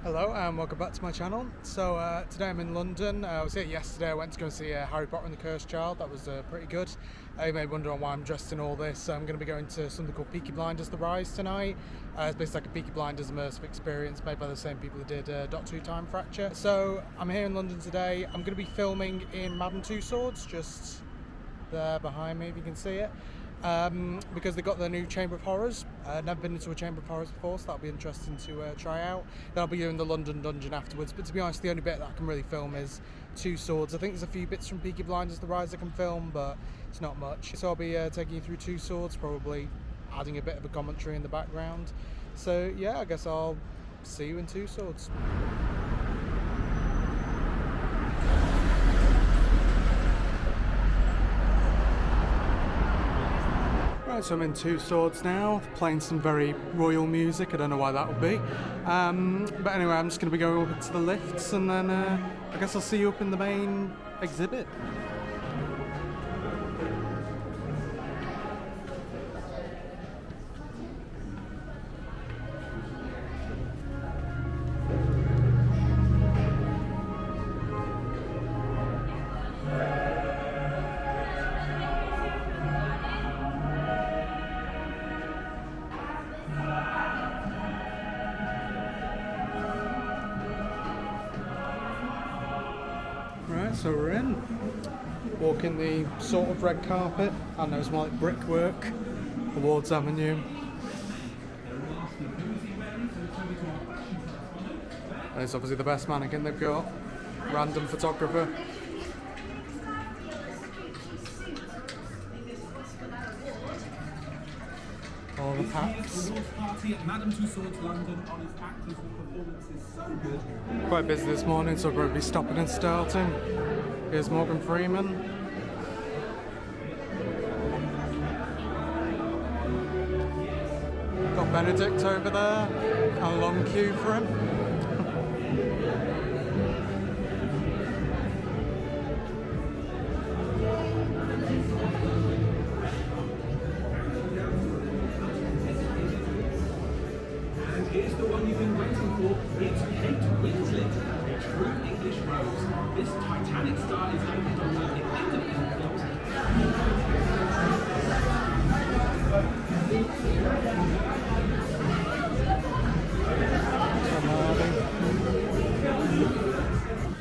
Hello and welcome back to my channel. So today I'm in London. I was here yesterday. I went to go see Harry Potter and the Cursed Child. That was pretty good. You may wonder why I'm dressed in all this. I'm going to be going to something called Peaky Blinders The Rise tonight. It's basically like a Peaky Blinders immersive experience made by the same people who did Doctor Who Time Fracture. So I'm here in London today. I'm going to be filming in Madame Tussauds, just there behind me if you can see it. Because they got their new Chamber of Horrors. Never been into a Chamber of Horrors before, so that'll be interesting to try out. Then I'll be doing the London Dungeon afterwards, but to be honest, the only bit that I can really film is Tussauds. I think there's a few bits from Peaky Blinders The Rise I can film, but it's not much. So I'll be taking you through Tussauds, probably adding a bit of a commentary in the background. So yeah, I guess I'll see you in Tussauds. Right, so I'm in Tussauds now, playing some very royal music. I don't know why that would be. But anyway, I'm just going to be going up into the lifts and then I guess I'll see you up in the main exhibit. Right, so we're in. Walking the sort of red carpet. I know it's more like brickwork. Awards Avenue. And it's obviously the best mannequin they've got. Random photographer. All the packs. Party at Madame Tussauds London, honest actors with performances so good. Quite busy this morning, so I'll probably be stopping and starting. Here's Morgan Freeman. Got Benedict over there. A long queue for him. Here's the one you've been waiting for. It's Kate Winslet, a true English rose. This Titanic star is opened on the independent films.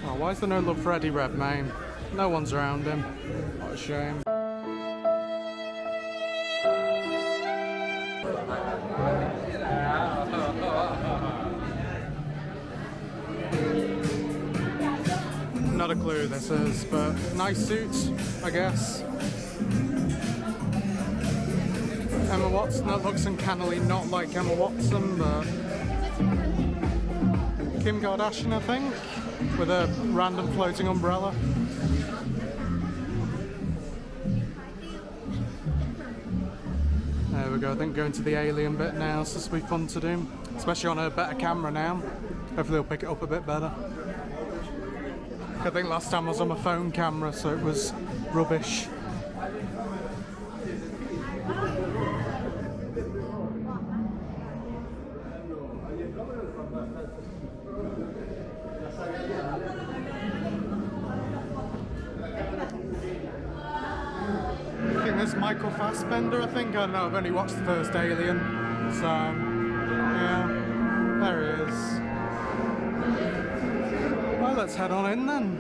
Oh, why is there no love for Eddie Redmayne? No one's around him. What a shame. Not a clue who this is, but nice suits, I guess. Emma Watson, that looks uncannily not like Emma Watson, but Kim Kardashian, I think, with a random floating umbrella. There we go, I think going to the alien bit now, so this will be fun to do, especially on a better camera now. Hopefully they'll pick it up a bit better. I think last time I was on my phone camera, so it was rubbish. I think that's Michael Fassbender, I think. I don't know, I've only watched the first Alien, so yeah, there he is. Well, let's head on in then.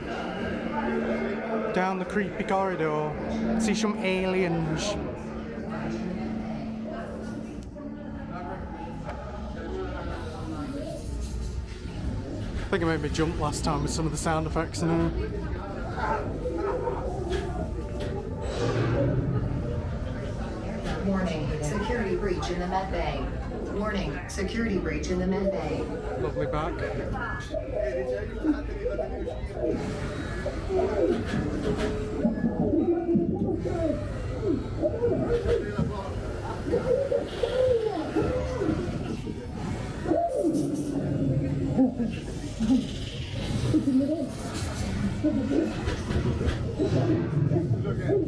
Down the creepy corridor. See some aliens. I think it made me jump last time with some of the sound effects in it. Warning, security breach in the med bay. Warning, security breach in the med bay. Lovely back.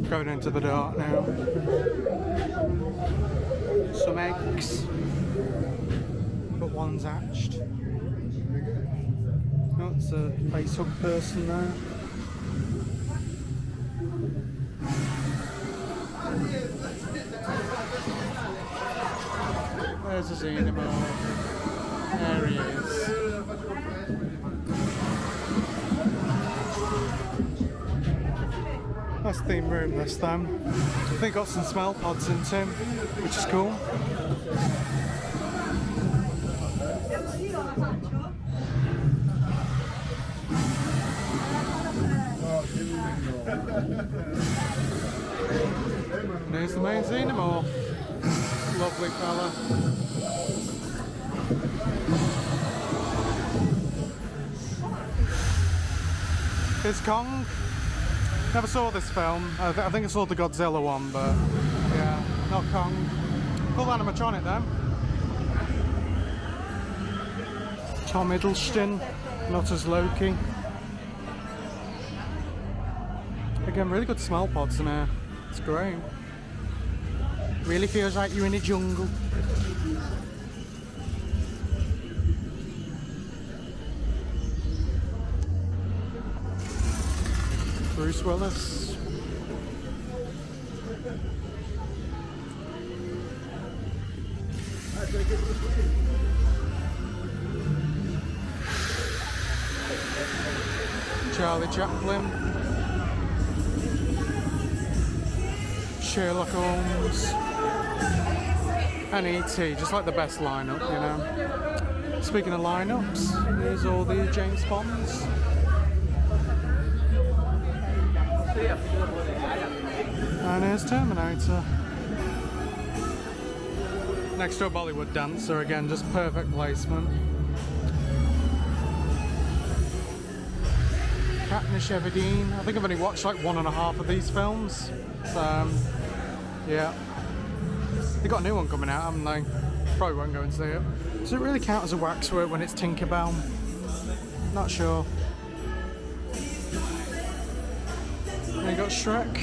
Going into the dark now. Some eggs, but one's hatched. That's a face hug person there. There's a xenomorph. There he is. Nice theme room this time. They got some smell pods in too, which is cool. And here's the main xenomorph. Lovely fella. Here's Kong. Never saw this film. I think I saw the Godzilla one, but yeah, not Kong. Cool animatronic though. Tom Hiddleston, not as Loki. Again, really good smell pods in here. It's great. Really feels like you're in a jungle. Bruce Willis. Charlie Chaplin. Sherlock Holmes. And E.T., just like the best lineup, you know. Speaking of lineups, here's all the James Bonds. And here's Terminator. Next to a Bollywood dancer, again, just perfect placement. Katniss Everdeen. I think I've only watched like 1.5 of these films. So, yeah. They got a new one coming out, haven't they? Probably won't go and see it. Does it really count as a waxwork when it's Tinkerbell? Not sure. Then you got Shrek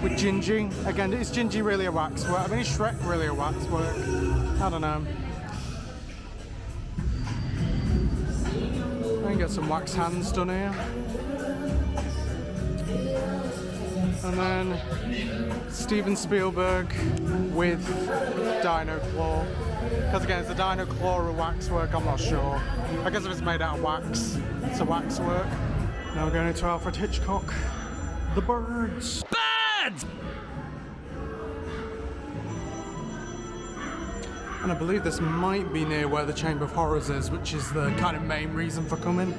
with Gingy. Again, is Gingy really a waxwork? I mean, is Shrek really a waxwork? I don't know. Then you got some wax hands done here. And then Steven Spielberg with Dino Claw. Because again, is the Dino Claw a waxwork? I'm not sure. I guess if it's made out of wax, it's a waxwork. Now we're going into Alfred Hitchcock. The Birds. Birds! And I believe this might be near where the Chamber of Horrors is, which is the kind of main reason for coming.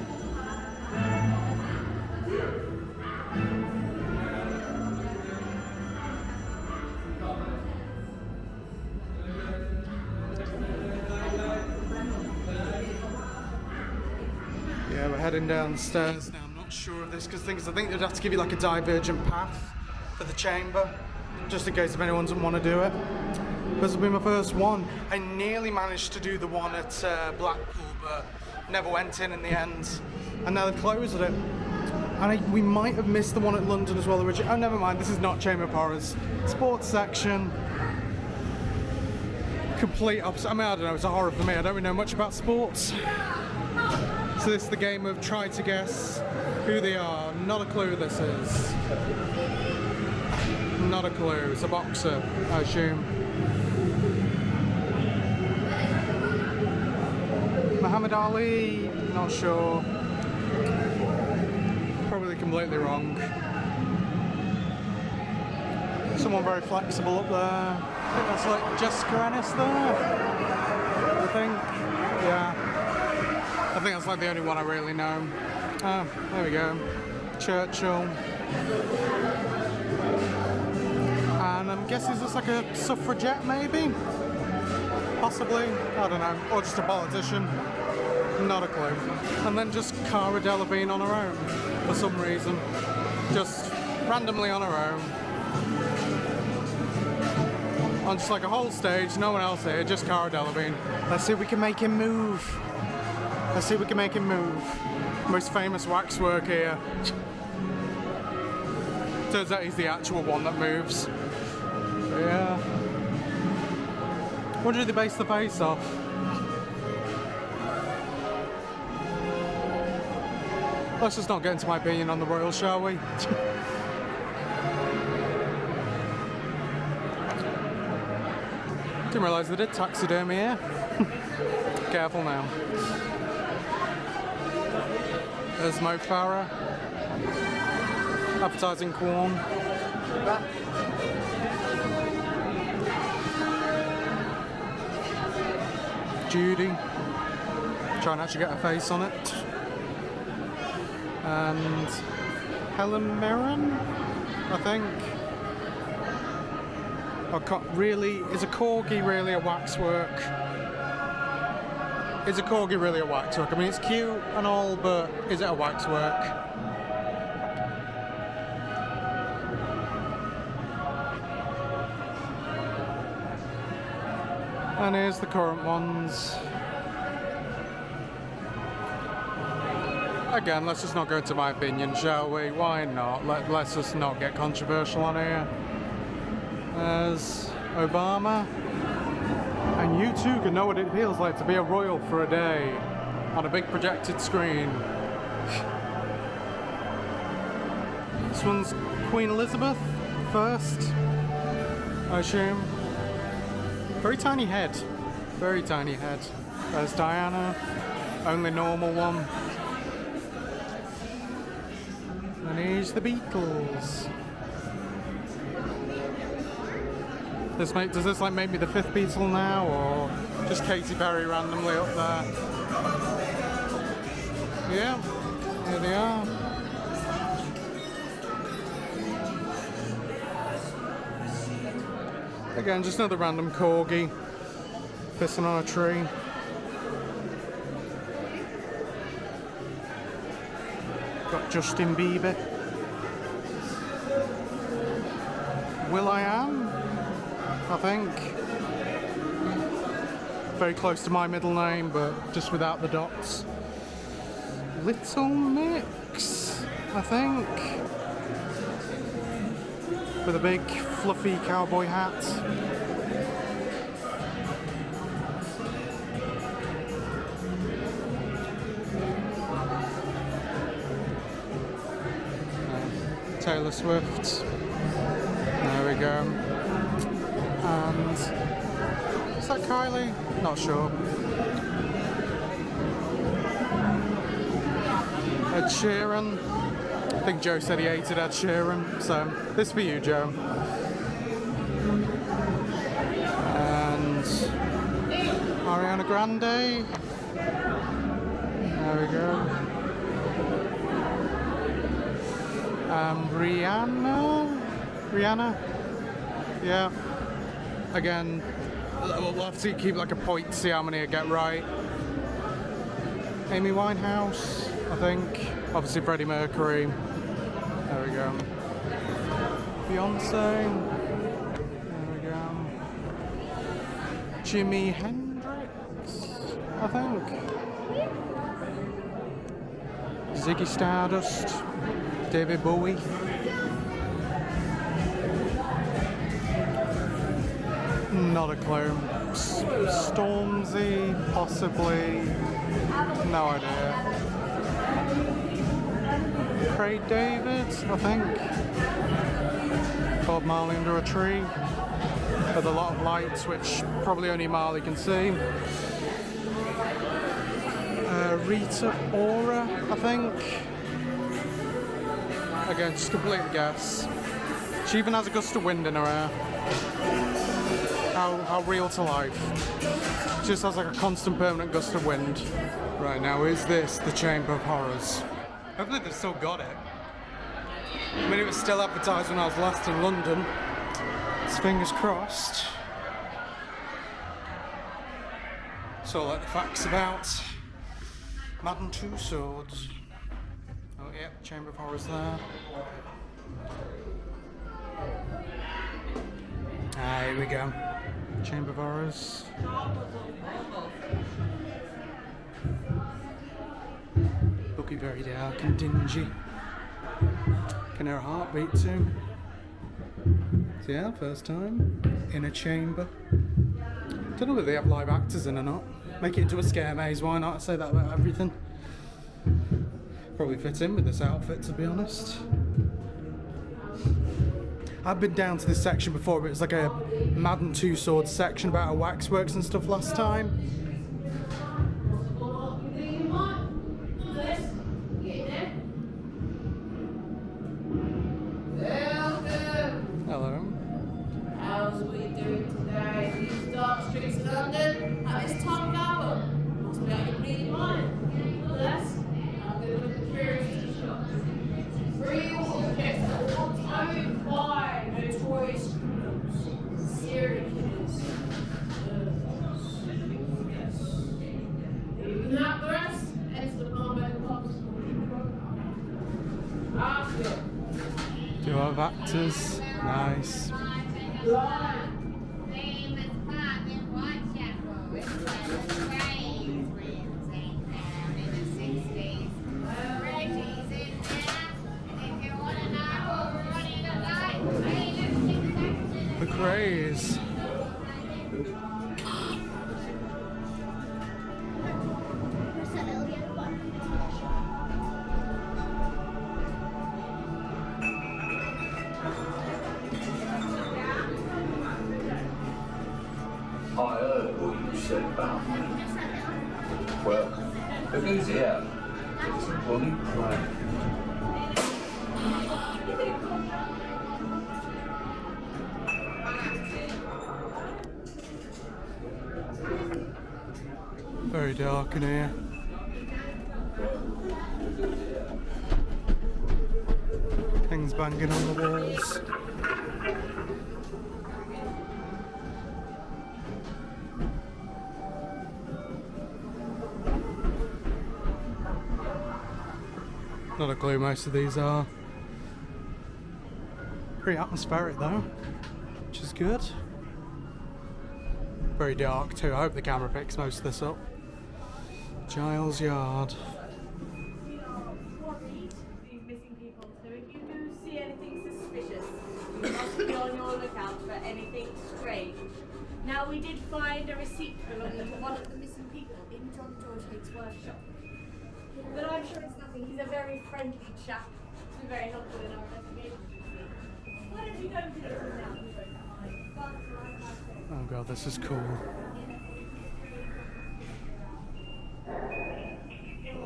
Yeah, we're heading downstairs now. I'm not sure of this because I think they'd have to give you like a divergent path for the chamber, just in case if anyone doesn't want to do it. This will be my first one. I nearly managed to do the one at Blackpool, but never went in the end. And now they've closed it. And we might have missed the one at London as well originally. Oh, never mind. This is not Chamber of Horrors. Sports section. Complete opposite. I mean, I don't know. It's a horror for me. I don't really know much about sports. So this is the game of try to guess who they are. Not a clue this is. Not a clue. It's a boxer, I assume. Muhammad Ali, not sure. Probably completely wrong. Someone very flexible up there. I think that's like Jessica Ennis there. I think, yeah. I think that's like the only one I really know. Oh, there we go. Churchill. And I'm guessing it's like a suffragette maybe? Possibly, I don't know. Or just a politician. Not a clue. And then just Cara Delevingne on her own, for some reason. Just randomly on her own. On just like a whole stage, no one else here, just Cara Delevingne. Let's see if we can make him move. Let's see if we can make him move. Most famous waxwork here. Turns out he's the actual one that moves. But yeah. What did they base the face off? Let's just not get into my opinion on the Royals, shall we? Didn't realise they did taxidermy here. Careful now. There's Mo Farah. Advertising corn. Judy. Trying to actually get a face on it. And Helen Mirren, I think. Really, is a corgi really a waxwork? Is a corgi really a waxwork? I mean, it's cute and all, but is it a waxwork? And here's the current ones. Again, let's just not go into my opinion, shall we? Why not? Let's just not get controversial on here. There's Obama. And you too can know what it feels like to be a royal for a day on a big projected screen. This one's Queen Elizabeth first, I assume. Very tiny head. Very tiny head. There's Diana, only normal one. And here's the Beatles. Does this like make me the 5th Beatle now, or just Katy Perry randomly up there? Yeah, here they are. Again, just another random corgi pissing on a tree. Got Justin Bieber. Will.i.am, I think. Very close to my middle name, but just without the dots. Little Mix, I think. With a big fluffy cowboy hat. Taylor Swift. There we go. And is that Kylie? Not sure. Ed Sheeran. I think Joe said he hated Ed Sheeran, so this for you, Joe. And Ariana Grande. There we go. Rihanna? Yeah. Again, we'll have to keep like a point to see how many I get right. Amy Winehouse, I think. Obviously Freddie Mercury. There we go. Beyonce. There we go. Jimi Hendrix, I think. Ziggy Stardust. David Bowie. Not a clue. Stormzy, possibly. No idea. Craig David, I think. Bob Marley under a tree. With a lot of lights, which probably only Marley can see. Rita Ora, I think. Again, just complete guess. She even has a gust of wind in her hair. How real to life. Just has like a constant permanent gust of wind. Right, now is this the Chamber of Horrors? Hopefully they've still got it. I mean, it was still advertised when I was last in London. So fingers crossed. So like the facts about Madame Tussauds. Oh yeah, Chamber of Horrors there. Here we go. Chamber of Horrors. Looking very dark and dingy. Can hear a heartbeat too. So yeah, first time in a chamber. Don't know whether they have live actors in or not. Make it into a scare maze, why not? I say that about everything. Probably fit in with this outfit, to be honest. I've been down to this section before, but it was like a Madame Tussauds section about a Waxworks and stuff last time. Hello. How's we doing today? These dark streets of London at this time of hour. Must be out your bleeding mind. Nonetheless, I'm going to look at the curiosity shop. Real objects that were once owned by notorious criminals, serial killers, murderers. Even that the rest, enter the palm by the cops. After. Duo of actors. Nice. Famous pub in Whitechapel, which was trains went down in the 60s. Reggie's in there, and if you want to know what we're running at night, hey, let's get back to The craze. I heard what you said about me. Well, look who's here. It's Bonnie Craig. Very dark in here. Things banging on the walls. Not a clue most of these are. Pretty atmospheric though, which is good. Very dark too. I hope the camera picks most of this up. Giles Yard. These missing people, so if you do see anything suspicious, you must be on your lookout for anything strange. Now, we did find a receipt belonging to one of the missing people in John George Haig's workshop. But I'm sure it's nothing. He's a very friendly chap. He's been very helpful in our investigation. Why don't you go and visit him now? Oh god, this is cool.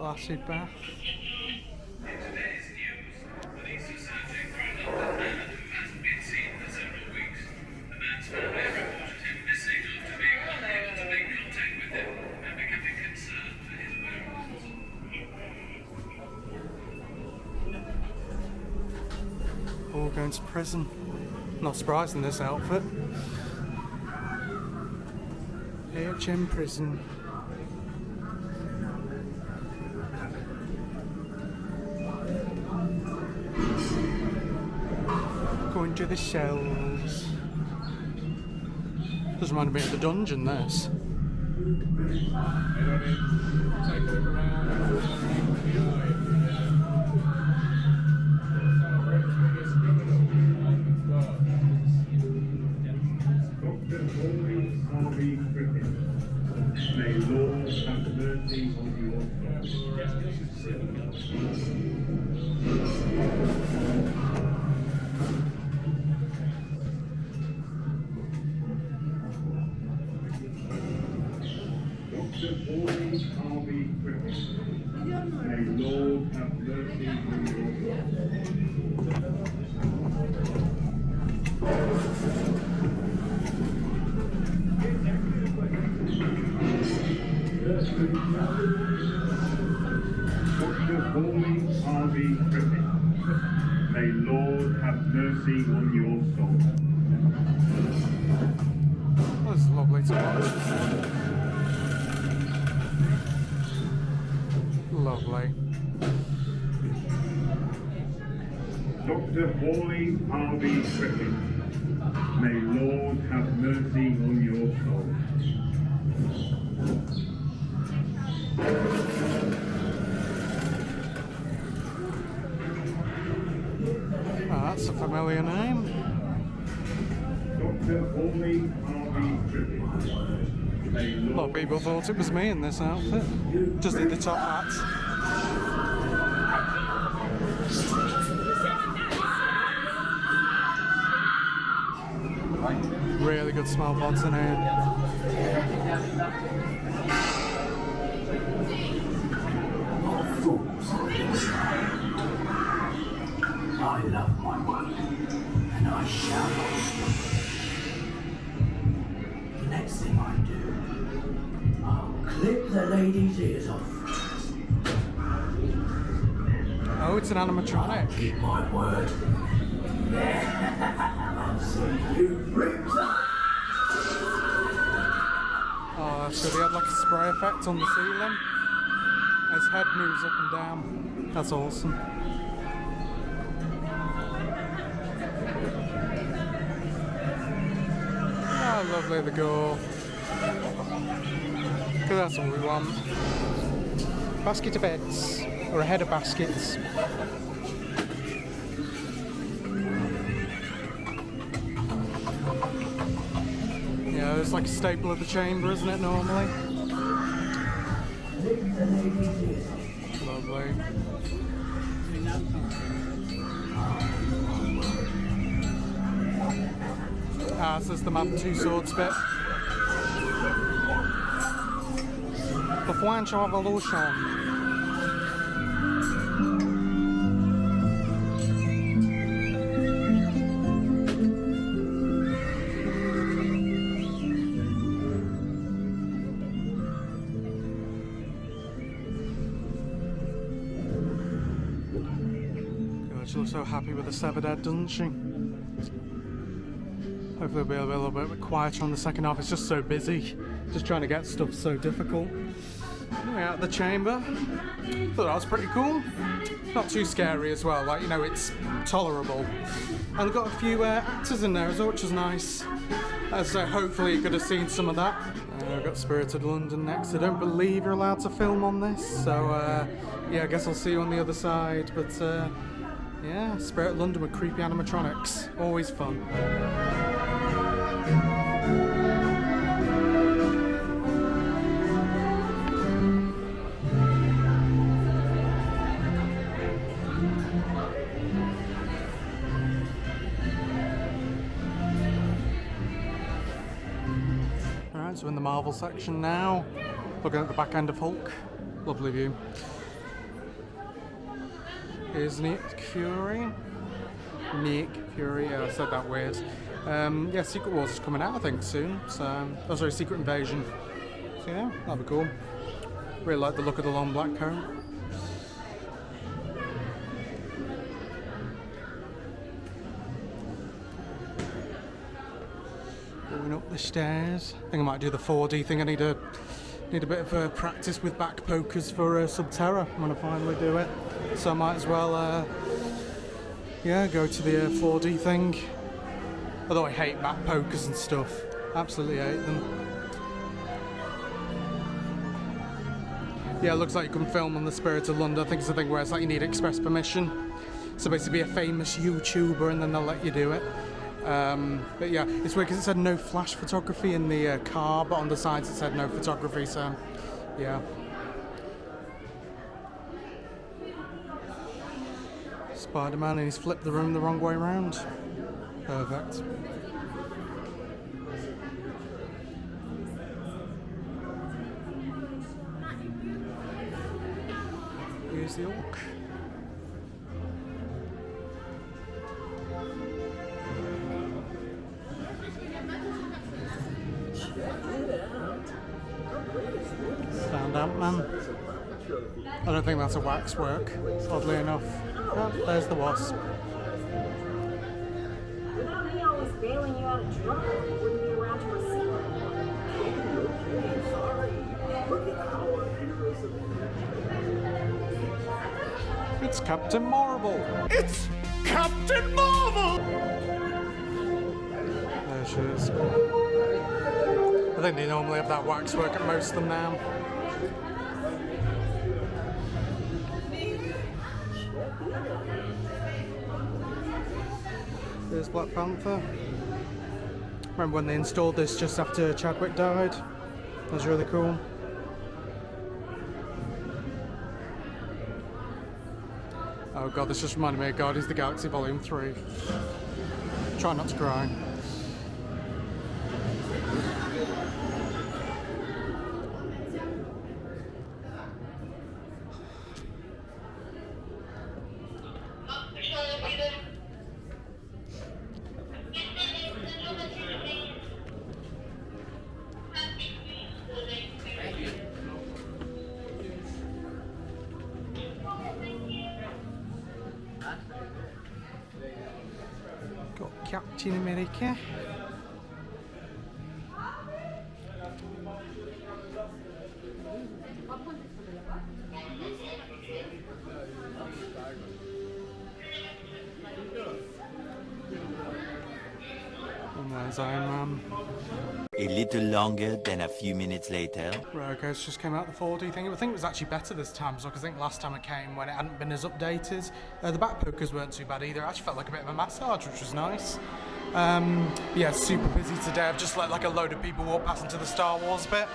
Acid bath. In today's news, police are searching for another man who hasn't been seen for several weeks. The man's family reported him missing after being unable to make contact with him and becoming concerned for his whereabouts. All going to prison. Not surprised in this outfit. HM prison. Going to the cells. Does remind me of the dungeon, this. May Lord have mercy on your soul. Dr. Paul Harvey Griffin. May Lord have mercy on your Dr. Pauline Harvey Griffin, may Lord have mercy on your soul. Oh, this is lovely to watch. Lovely. Dr. Pauline Harvey Griffin, may Lord have mercy on your soul. Oh, that's a familiar name. Dr. Pauline Harvey Griffin, may A lot of people thought it was me in this outfit. Just did the top hat. Really good smell pods in here. I love my work, and I shall not stop. The next thing I do, I'll clip the lady's ears off. Oh, it's an animatronic. Keep my word. I'll see you bricks up. Oh, that's good. He had like a spray effect on the ceiling. His head moves up and down. That's awesome. Oh, lovely the gore. Because that's all we want. Basket of beds. Or a head of baskets. Yeah, it's like a staple of the chamber, isn't it, normally? Lovely. Ah, so this is the Madame Tussauds bit. The French Revolution. She looks so happy with the severed head, doesn't she? Hopefully it'll be a little bit quieter on the second half. It's just so busy. Just trying to get stuff so difficult. Anyway, out of the chamber. Thought that was pretty cool. Not too scary as well. Like, you know, it's tolerable. And we've got a few actors in there as well, which is nice. So hopefully you could have seen some of that. We've got Spirited London next. I don't believe you're allowed to film on this. So, yeah, I guess I'll see you on the other side. But, yeah, Spirit London with creepy animatronics. Always fun. Alright, so in the Marvel section now. Looking at the back end of Hulk. Lovely view. Here's Nick Fury. Nick Fury, yeah, I said that weird. Yeah, Secret Wars is coming out, I think, soon. So, oh, sorry, Secret Invasion. So, yeah, that'll be cool. Really like the look of the long black coat. Going up the stairs. I think I might do the 4D thing. I need a bit of practice with back pokers for Sub Terra when I finally do it. So I might as well, yeah, go to the 4D thing. Although I hate back pokers and stuff. Absolutely hate them. Yeah, it looks like you can film on the Spirit of London. I think it's a thing where it's like you need express permission. So basically be a famous YouTuber and then they'll let you do it. But yeah, it's weird because it said no flash photography in the car, but on the sides it said no photography, so yeah. Spider-Man, and he's flipped the room the wrong way around. Perfect. Here's the orc. Stand Ant-Man. I don't think that's a waxwork, oddly enough. Oh, there's the wasp. Without me always bailing you out of trouble, you wouldn't be around to receive it. Sorry. Look at our heroes of It's Captain Marvel! It's Captain Marvel! There she is. I think they normally have that waxwork at most of them now. There's Black Panther. Remember when they installed this just after Chadwick died? That was really cool. Oh god, this just reminded me of Guardians of the Galaxy Volume 3. Try not to cry. Got Captain America. And there's Iron Man. A little longer than a few minutes later. Rogue Ghost just came out the 4D thing. I think it was actually better this time, because I think last time I came, when it hadn't been as updated, the back pokers weren't too bad either. It actually felt like a bit of a massage, which was nice. Yeah, super busy today. I've just let like a load of people walk past into the Star Wars bit,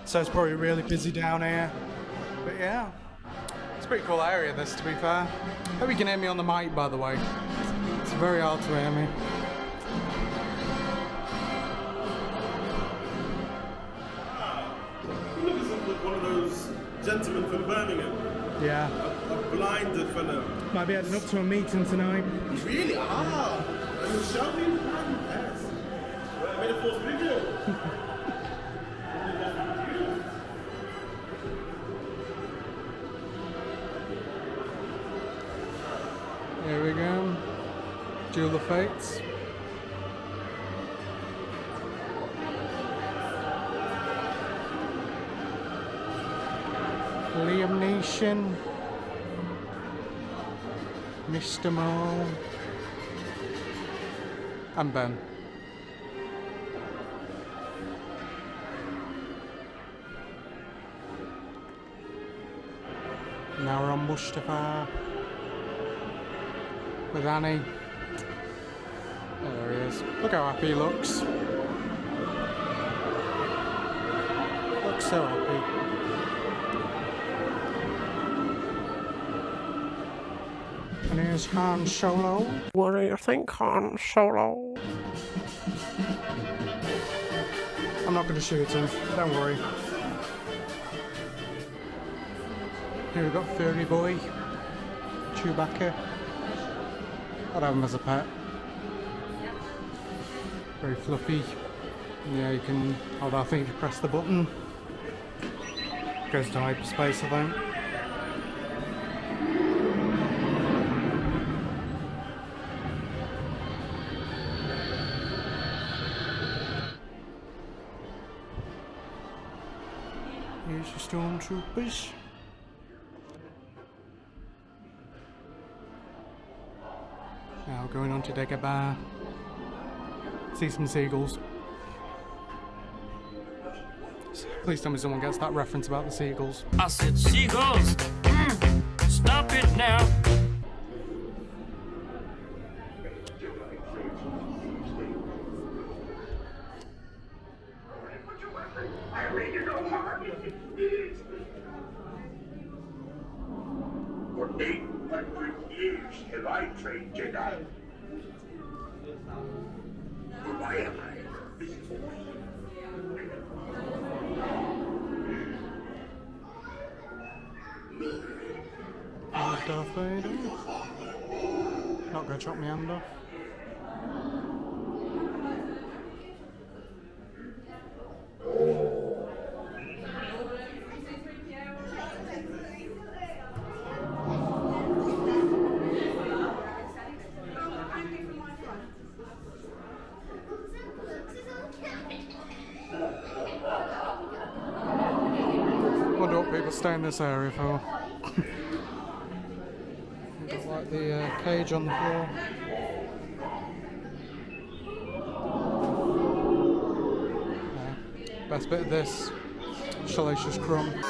so it's probably really busy down here. But yeah, it's a pretty cool area this, to be fair. Hope you can hear me on the mic, by the way. It's very hard to hear me. One of those gentlemen from Birmingham. Yeah. A blind fellow. Might be heading up to a meeting tonight. Really? Ah! Are you shouting? Yes. I made a false video. Here we go. Duel of Fates. Liam Neeson, Mr. Mo, and Ben. Now we're on Mustafa with Annie. There he is. Look how happy he looks. Looks so happy. And here's Han Solo. What do you think, Han Solo? I'm not going to shoot him, don't worry. Here we've got Furry Boy, Chewbacca. I'd have him as a pet. Very fluffy. Yeah, you can hold our thing if you press the button. Goes to hyperspace, I think. Here's your stormtroopers. Now going on to Dagobah. See some seagulls. Please tell me someone gets that reference about the seagulls. I said, Seagulls, stop it now. For 800 years have I trained Jedi. But why am I this force? Darth Vader. Not gonna chop my hand off. Wonder what people stay in this area for. Got like the cage on the floor. Best bit of this, Salacious Crumb. There's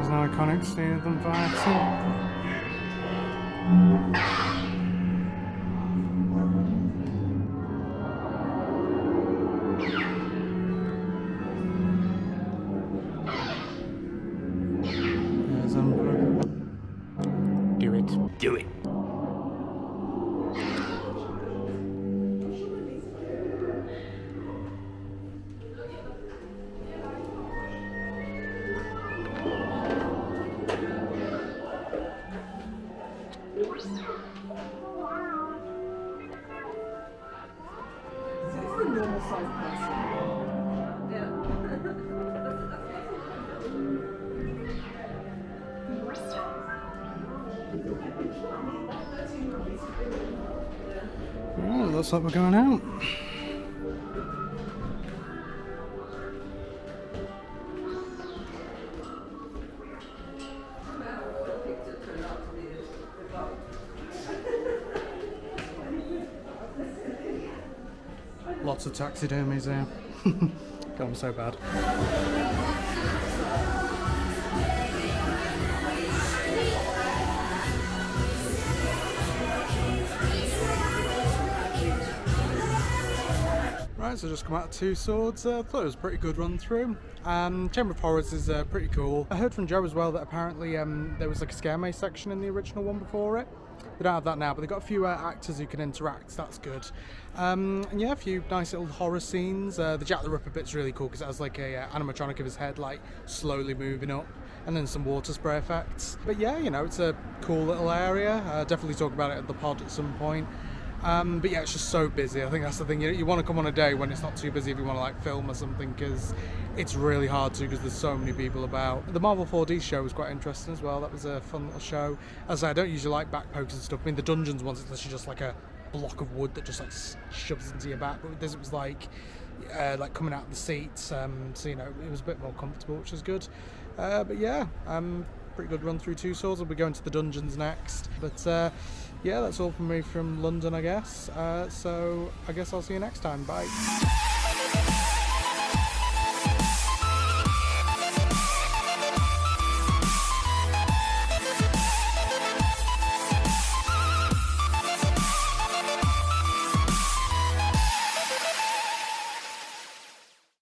an iconic scene of them fighting. Do it. a normal sized person. Well, looks like we're going out. Lots of taxidermies here. God, I'm so bad. Right, so just come out of Tussauds. Thought it was a pretty good run through. Chamber of Horrors is pretty cool. I heard from Joe as well that apparently there was like a scare maze section in the original one before it. They don't have that now, but they've got a few actors who can interact, so that's good. And yeah, a few nice little horror scenes. The Jack the Ripper bit's really cool because it has like a animatronic of his head like slowly moving up, and then some water spray effects. But yeah, you know, it's a cool little area. Definitely talk about it at the pod at some point. But yeah, it's just so busy. I think that's the thing. You want to come on a day when it's not too busy if you want to like film or something, because it's really hard to, because there's so many people about. The Marvel 4D show was quite interesting as well. That was a fun little show. As I say, I don't usually like backpokes and stuff. I mean, the Dungeons ones, it's literally just like a block of wood that just like shoves into your back. But with this, it was like coming out of the seats. So you know, it was a bit more comfortable, which is good. But yeah, pretty good run through Tussauds. We'll be going to the Dungeons next. But yeah, that's all from me from London, I guess. So I guess I'll see you next time. Bye.